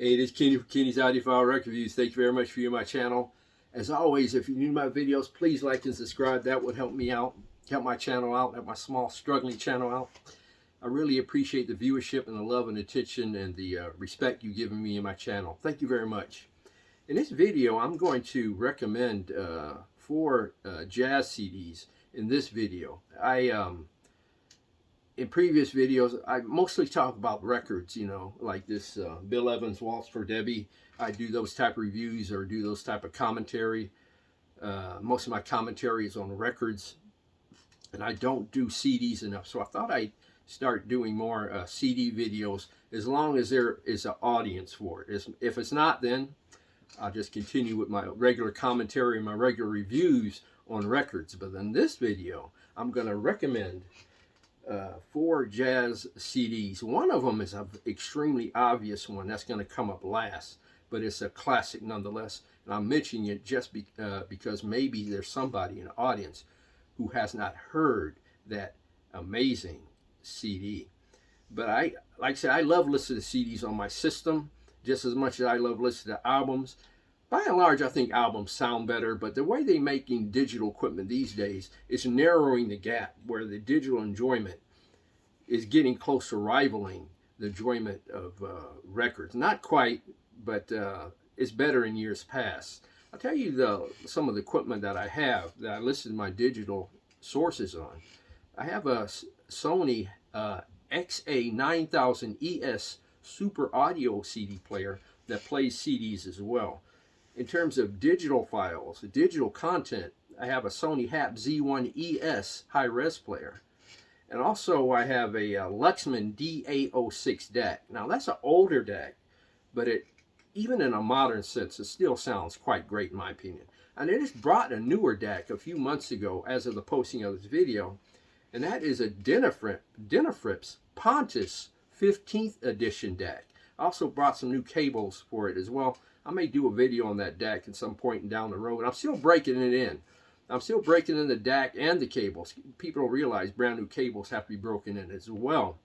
Hey, this is Kenny from Kenny's Audiophile Record Reviews. Thank you very much for my channel. As always, if you're new to my videos, please like and subscribe. That would help me out, help my channel out, help my small, struggling channel out. I really appreciate the viewership and the love and attention and the respect you've given me and my channel. Thank you very much. In this video, I'm going to recommend 4 jazz CDs in this video. In previous videos, I mostly talk about records, you know, like this Bill Evans' Waltz for Debbie. I do those type of reviews or do those type of commentary. Most of my commentary is on records, and I don't do CDs enough. So I thought I'd start doing more CD videos as long as there is an audience for it. If it's not, then I'll just continue with my regular commentary and my regular reviews on records. But in this video, I'm going to recommend 4 jazz CDs. One of them is an extremely obvious one that's going to come up last, but it's a classic nonetheless. And I'm mentioning it just because maybe there's somebody in the audience who has not heard that amazing CD. But like I said, I love listening to CDs on my system just as much as I love listening to albums. By and large, I think albums sound better, but the way they're making digital equipment these days is narrowing the gap where the digital enjoyment is getting close to rivaling the enjoyment of records. Not quite, but it's better in years past. I'll tell you some of the equipment that I have that I listed my digital sources on. I have a Sony SCD-XA9000ES Super Audio CD player that plays CDs as well. In terms of digital files, digital content, I have a Sony Z1ES high-res player. And also I have a Luxman DA06 DAC. Now that's an older DAC, but even in a modern sense, it still sounds quite great in my opinion. And it just brought a newer DAC a few months ago as of the posting of this video, and that is a Denafrips Pontus 15th edition DAC. I also brought some new cables for it as well. I may do a video on that DAC at some point down the road. I'm still breaking it in. I'm still breaking in the DAC and the cables. People don't realize brand new cables have to be broken in as well.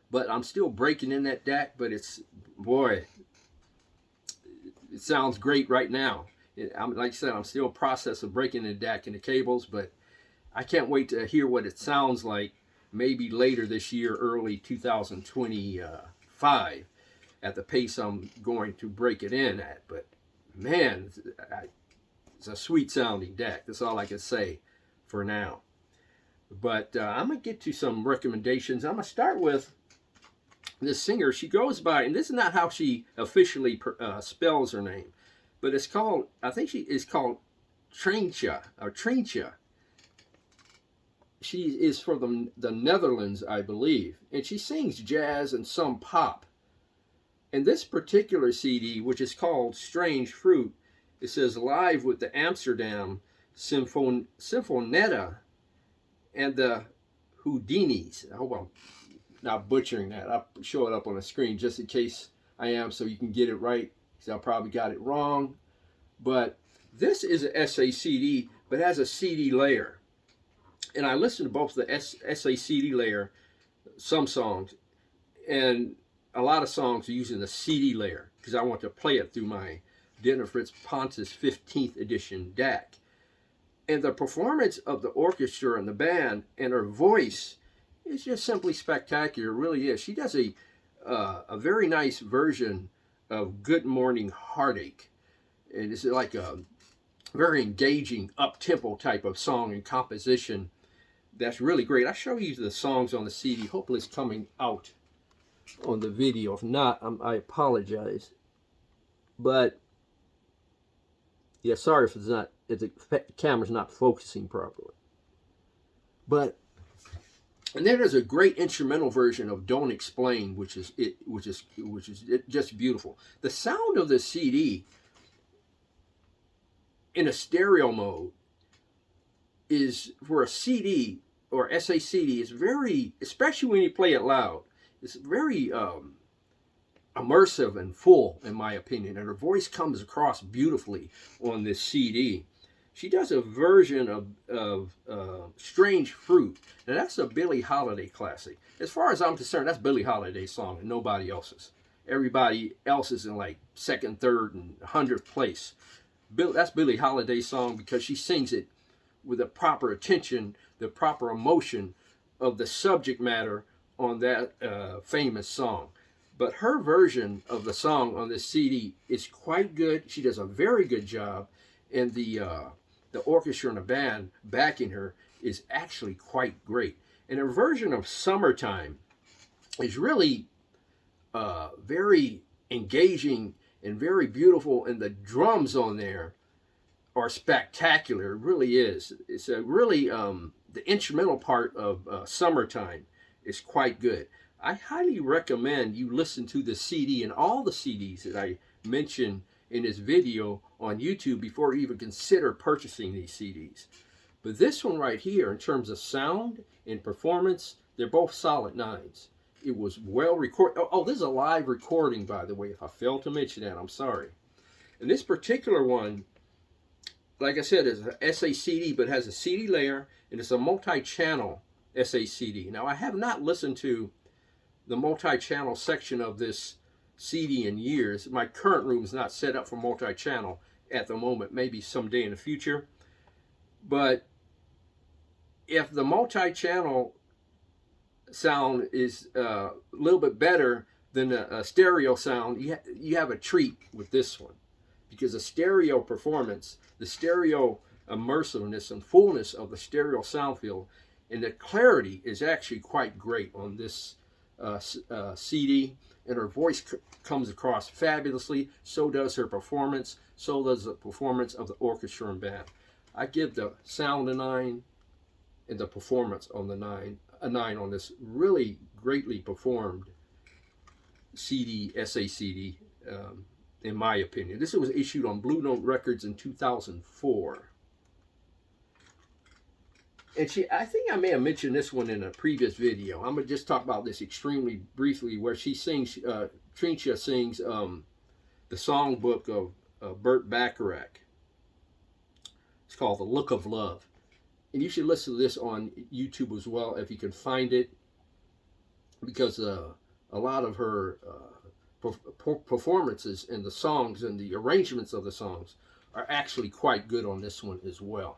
But I'm still breaking in that DAC, but it's, boy, it sounds great right now. Like I said, I'm still in the process of breaking in the DAC and the cables, but I can't wait to hear what it sounds like maybe later this year, early 2025. At the pace I'm going to break it in at. But man, it's a sweet sounding DAC. That's all I can say for now. But I'm going to get to some recommendations. I'm going to start with this singer. She goes by, and this is not how she officially spells her name, but it's called, I think she is called Trincha, or Trincha. She is from the Netherlands, I believe, and she sings jazz and some pop. And this particular CD, which is called Strange Fruit, it says live with the Amsterdam Sinfonetta and the Houdinis. I hope I'm not butchering that. I'll show it up on the screen just in case I am, so you can get it right, because I probably got it wrong. But this is a SACD, but has a CD layer. And I listened to both the SACD layer, some songs, and a lot of songs are using the CD layer because I want to play it through my Denafrips Pontus 15th edition DAC. And the performance of the orchestra and the band and her voice is just simply spectacular. It really is. She does a very nice version of Good Morning Heartache. And it's like a very engaging up-tempo type of song and composition that's really great. I'll show you the songs on the CD. Hopefully it's coming out on the video. If not, I apologize. But yeah, sorry if the camera's not focusing properly. But and then there's a great instrumental version of Don't Explain, which is just beautiful. The sound of the CD in a stereo mode is, for a CD or SACD, is very, especially when you play it loud, it's very immersive and full, in my opinion, and her voice comes across beautifully on this CD. She does a version of Strange Fruit. Now, that's a Billie Holiday classic. As far as I'm concerned, that's Billie Holiday's song and nobody else's. everybody else is in like second, third, and 100th place. That's Billie Holiday's song because she sings it with the proper attention, the proper emotion of the subject matter on that famous song. But her version of the song on this CD is quite good. She does a very good job, and the orchestra and the band backing her is actually quite great. And her version of Summertime is really very engaging and very beautiful, and the drums on there are spectacular. It really is. It's a really the instrumental part of Summertime is quite good. I highly recommend you listen to the CD and all the CDs that I mentioned in this video on YouTube before you even consider purchasing these CDs. But this one right here, in terms of sound and performance, they're both solid 9s. It was well recorded. Oh, this is a live recording, by the way. If I failed to mention that, I'm sorry. And this particular one, like I said, is a SACD, but has a CD layer, and it's a multi-channel SACD. Now, I have not listened to the multi-channel section of this CD in years. My current room is not set up for multi-channel at the moment, maybe someday in the future. But if the multi-channel sound is a little bit better than a stereo sound, you have a treat with this one. Because the stereo performance, the stereo immersiveness and fullness of the stereo sound field, and the clarity is actually quite great on this CD, and her voice comes across fabulously. So does her performance. So does the performance of the orchestra and band. I give the sound a 9 and the performance on the 9 a 9 on this really greatly performed CD, SACD, in my opinion. This was issued on Blue Note Records in 2004. And I think I may have mentioned this one in a previous video. I'm going to just talk about this extremely briefly, where she sings, Trintia sings the songbook of Burt Bacharach. It's called The Look of Love. And you should listen to this on YouTube as well if you can find it, because a lot of her performances and the songs and the arrangements of the songs are actually quite good on this one as well.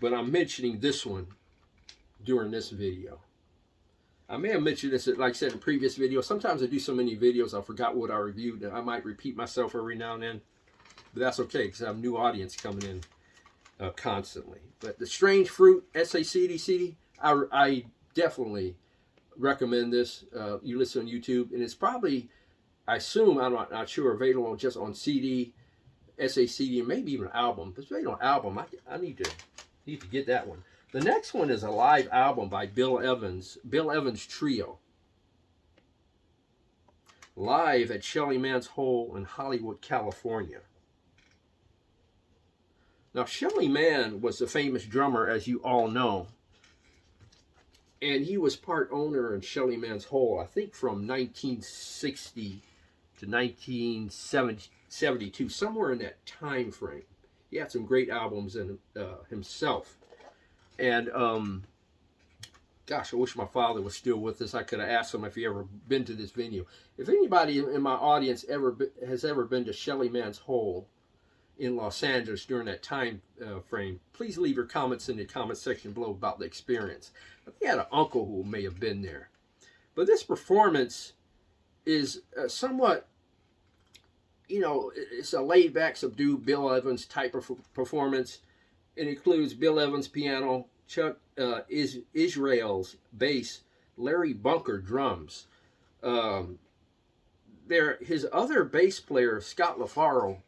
But I'm mentioning this one during this video. I may have mentioned this, like I said, in previous videos. Sometimes I do so many videos, I forgot what I reviewed, and I might repeat myself every now and then. But that's okay, because I have a new audience coming in constantly. But the Strange Fruit SACD CD, I definitely recommend this. You listen on YouTube, and it's probably, I assume, I'm not sure, available just on CD, SACD, and maybe even album. If it's made on album, I need to get that one. The next one is a live album by Bill Evans Trio, live at Shelly Man's Hole in Hollywood, California. Now, Shelly Mann was a famous drummer, as you all know, and he was part owner in Shelly Man's Hole, I think from 1960 to 1972, somewhere in that time frame. He had some great albums in himself. And gosh, I wish my father was still with us. I could have asked him if he ever been to this venue. If anybody in my audience has ever been to Shelly Man's Hole in Los Angeles during that time frame, please leave your comments in the comment section below about the experience. He had an uncle who may have been there. But this performance is somewhat, you know, it's a laid-back, subdued Bill Evans type of performance. It includes Bill Evans piano, Chuck Israel's bass, Larry Bunker drums. His other bass player, Scott LaFaro,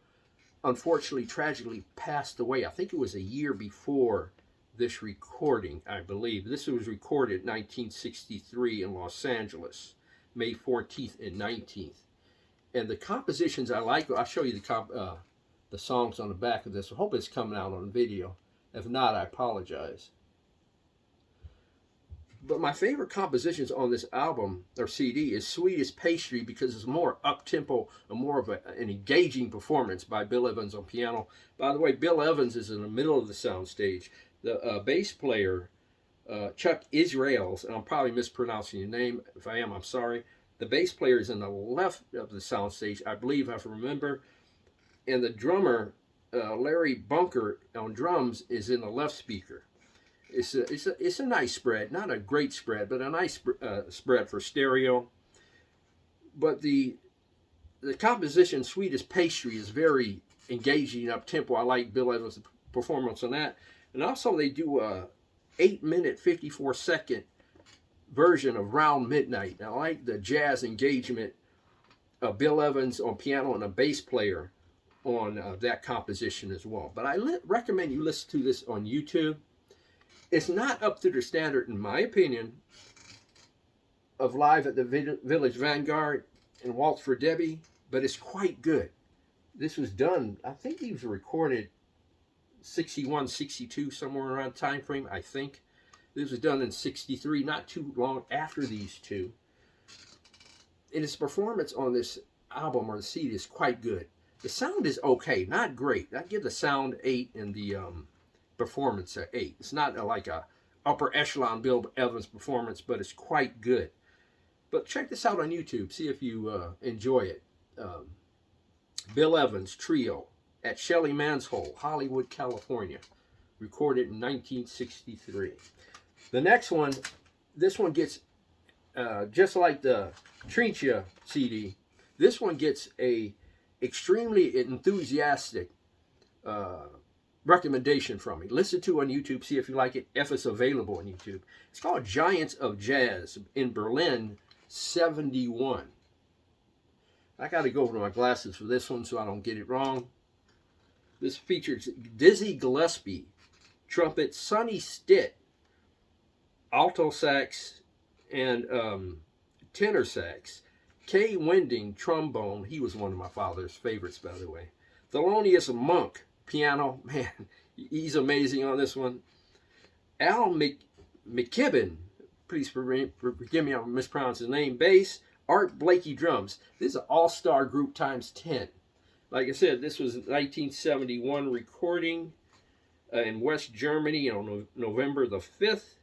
unfortunately, tragically passed away. I think it was a year before this recording, I believe. This was recorded in 1963 in Los Angeles, May 14th and 19th. And the compositions I like, I'll show you the songs on the back of this. I hope it's coming out on video. If not, I apologize. But my favorite compositions on this album, or CD, is Sweet as Pastry, because it's more up-tempo and more of an engaging performance by Bill Evans on piano. By the way, Bill Evans is in the middle of the sound stage. The bass player, Chuck Israels, and I'm probably mispronouncing your name. If I am, I'm sorry. The bass player is in the left of the soundstage, I believe, if I remember. And the drummer, Larry Bunker on drums, is in the left speaker. It's a nice spread, not a great spread, but a nice spread for stereo. But the composition, Sweet as Pastry, is very engaging, up tempo. I like Bill Evans' performance on that. And also they do a 8-minute 54-second version of Round Midnight. I like the jazz engagement of Bill Evans on piano and a bass player on that composition as well. But I recommend you listen to this on YouTube. It's not up to the standard, in my opinion, of Live at the Village Vanguard and Waltz for Debbie, but it's quite good. This was done, I think these were recorded 61, 62, somewhere around time frame, I think. This was done in 63, not too long after these two. And his performance on this album or the CD is quite good. The sound is okay, not great. I give the sound 8 and the performance an 8. It's not like a upper echelon Bill Evans performance, but it's quite good. But check this out on YouTube. See if you enjoy it. Bill Evans Trio at Shelley Manshole, Hollywood, California. Recorded in 1963. The next one, this one gets, just like the Trintia CD, this one gets a extremely enthusiastic recommendation from me. Listen to it on YouTube, see if you like it, if it's available on YouTube. It's called Giants of Jazz in Berlin, 71. I got to go over my glasses for this one so I don't get it wrong. This features Dizzy Gillespie, trumpet, Sonny Stitt, alto sax, and tenor sax. Kay Winding, trombone. He was one of my father's favorites, by the way. Thelonious Monk, piano. Man, he's amazing on this one. Al McKibben, please forgive me, I'll mispronounce his name, bass. Art Blakey, drums. This is an all-star group times 10. Like I said, this was a 1971 recording in West Germany on November the 5th.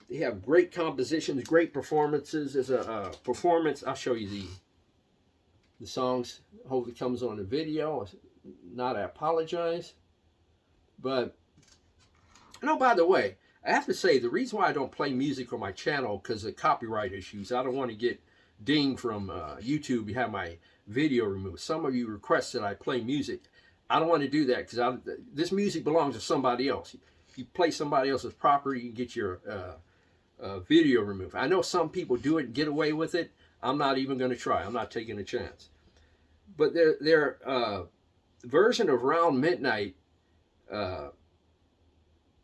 They have great compositions, great performances. As a performance, I'll show you the songs. Hope it comes on the video. If not, I apologize. But, no, by the way, I have to say, the reason why I don't play music on my channel because of copyright issues. I don't want to get dinged from YouTube. You have my video removed. Some of you request that I play music. I don't want to do that because this music belongs to somebody else. If you play somebody else's property, you can get your video removed. I know some people do it and get away with it. I'm not even going to try. I'm not taking a chance. But their version of Round Midnight, the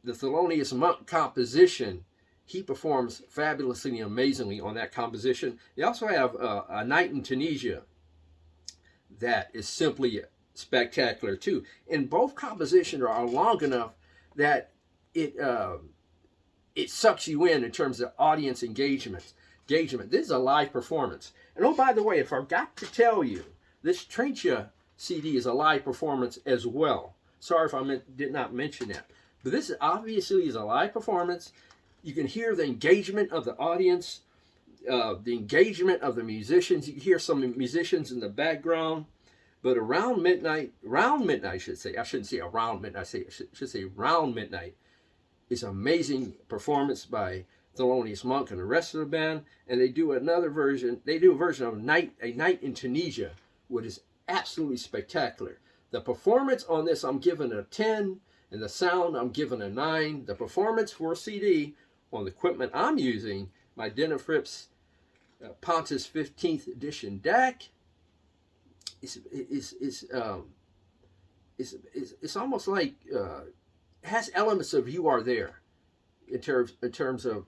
Thelonious Monk composition, he performs fabulously and amazingly on that composition. They also have A Night in Tunisia that is simply spectacular too. And both compositions are long enough that it sucks you in terms of audience engagement. This is a live performance. And oh, by the way, I forgot to tell you, this Trintia CD is a live performance as well. Sorry if I did not mention that. But this obviously is a live performance. You can hear the engagement of the audience, the engagement of the musicians. You can hear some musicians in the background. But Round Midnight, I should say. I shouldn't say Around Midnight. I should say Round Midnight. It's an amazing performance by Thelonious Monk and the rest of the band. And they do another version. They do a version of A Night in Tunisia, which is absolutely spectacular. The performance on this, I'm giving a 10. And the sound, I'm giving a 9. The performance for a CD on the equipment I'm using, my Denafrips Pontus 15th edition DAC, it's almost like has elements of You Are There in terms of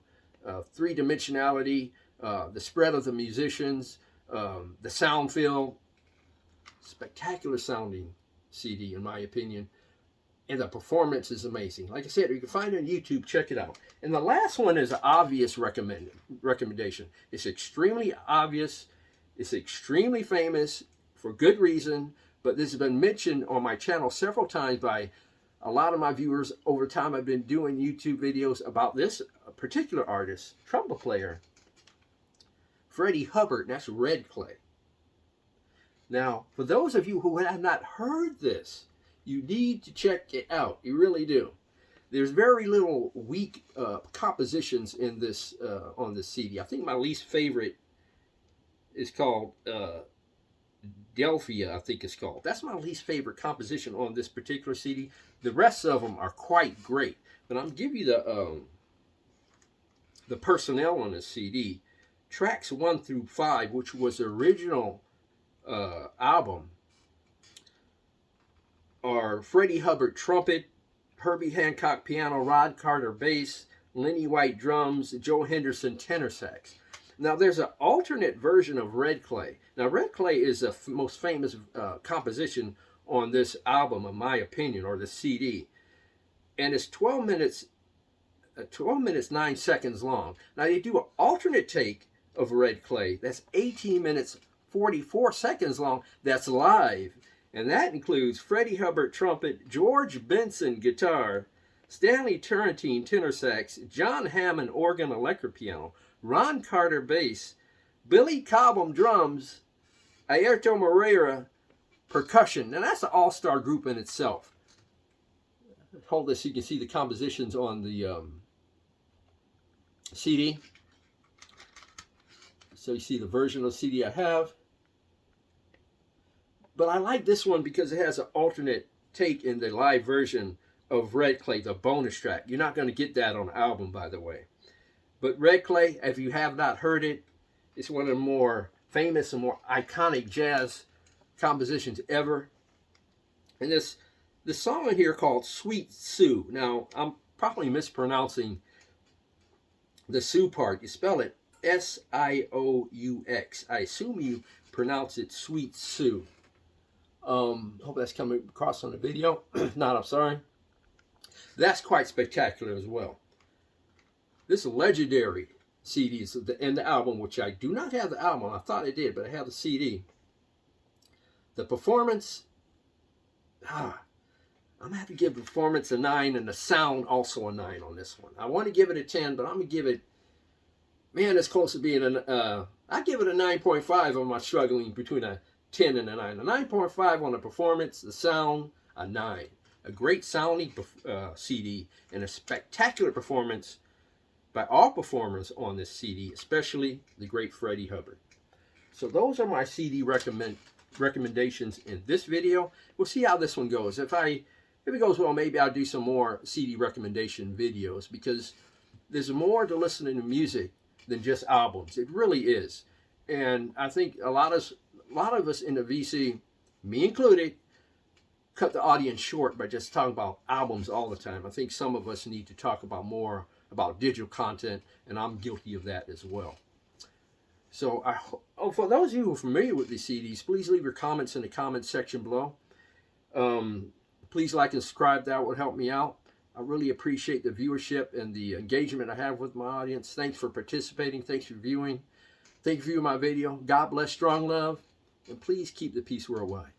three-dimensionality, the spread of the musicians, the sound field. Spectacular sounding CD in my opinion. And the performance is amazing. Like I said, you can find it on YouTube. Check it out. And the last one is an obvious recommendation. It's extremely obvious. It's extremely famous for good reason. But this has been mentioned on my channel several times by a lot of my viewers over time. I've been doing YouTube videos about this particular artist, trumpet player, Freddie Hubbard, and that's red clay. Now, for those of you who have not heard this, you need to check it out. You really do. There's very little weak compositions in this on this CD. I think my least favorite is called Delphia, I think it's called. That's my least favorite composition on this particular CD. The rest of them are quite great. But I'm giving you the personnel on this CD. Tracks 1 through 5, which was the original album, are Freddie Hubbard trumpet, Herbie Hancock piano, Rod Carter bass, Lenny White drums, Joe Henderson tenor sax. Now there's an alternate version of Red Clay. Now Red Clay is the most famous composition on this album, in my opinion, or the CD, and it's 12 minutes 9 seconds long. Now they do an alternate take of Red Clay that's 18 minutes 44 seconds long. That's live, and that includes Freddie Hubbard trumpet, George Benson guitar, Stanley Turrentine tenor sax, John Hammond organ electric piano, Ron Carter bass, Billy Cobham drums, Ayrton Moreira percussion. Now that's an all-star group in itself. Hold this so you can see the compositions on the CD. So you see the version of the CD I have. But I like this one because it has an alternate take in the live version of Red Clay, the bonus track. You're not going to get that on the album, by the way. But Red Clay, if you have not heard it, it's one of the more famous and more iconic jazz compositions ever. And this song in here called Sweet Sue. Now, I'm probably mispronouncing the Sue part. You spell it S-I-O-U-X. I assume you pronounce it Sweet Sue. Hope that's coming across on the video. If not, I'm sorry. That's quite spectacular as well. This legendary CD is in the album, which I do not have the album. I thought I did, but I have the CD. The performance, I'm going to have to give the performance a 9 and the sound also a 9 on this one. I want to give it a 10, but I'm going to give it, man, it's close to being I give it a 9.5 on my struggling between a 10 and a 9. A 9.5 on the performance, the sound, a 9. A great sounding CD and a spectacular performance by all performers on this CD, especially the great Freddie Hubbard. So those are my CD recommendations in this video. We'll see how this one goes. If it goes well, maybe I'll do some more CD recommendation videos, because there's more to listening to music than just albums. It really is. And I think a lot of us in the VC, me included, cut the audience short by just talking about albums all the time. I think some of us need to talk about more about digital content, and I'm guilty of that as well. So for those of you who are familiar with these CDs, please leave your comments in the comments section below. Please like and subscribe. That would help me out. I really appreciate the viewership and the engagement I have with my audience. Thanks for participating. Thanks for viewing. Thank you for viewing my video. God bless, strong love, and please keep the peace worldwide.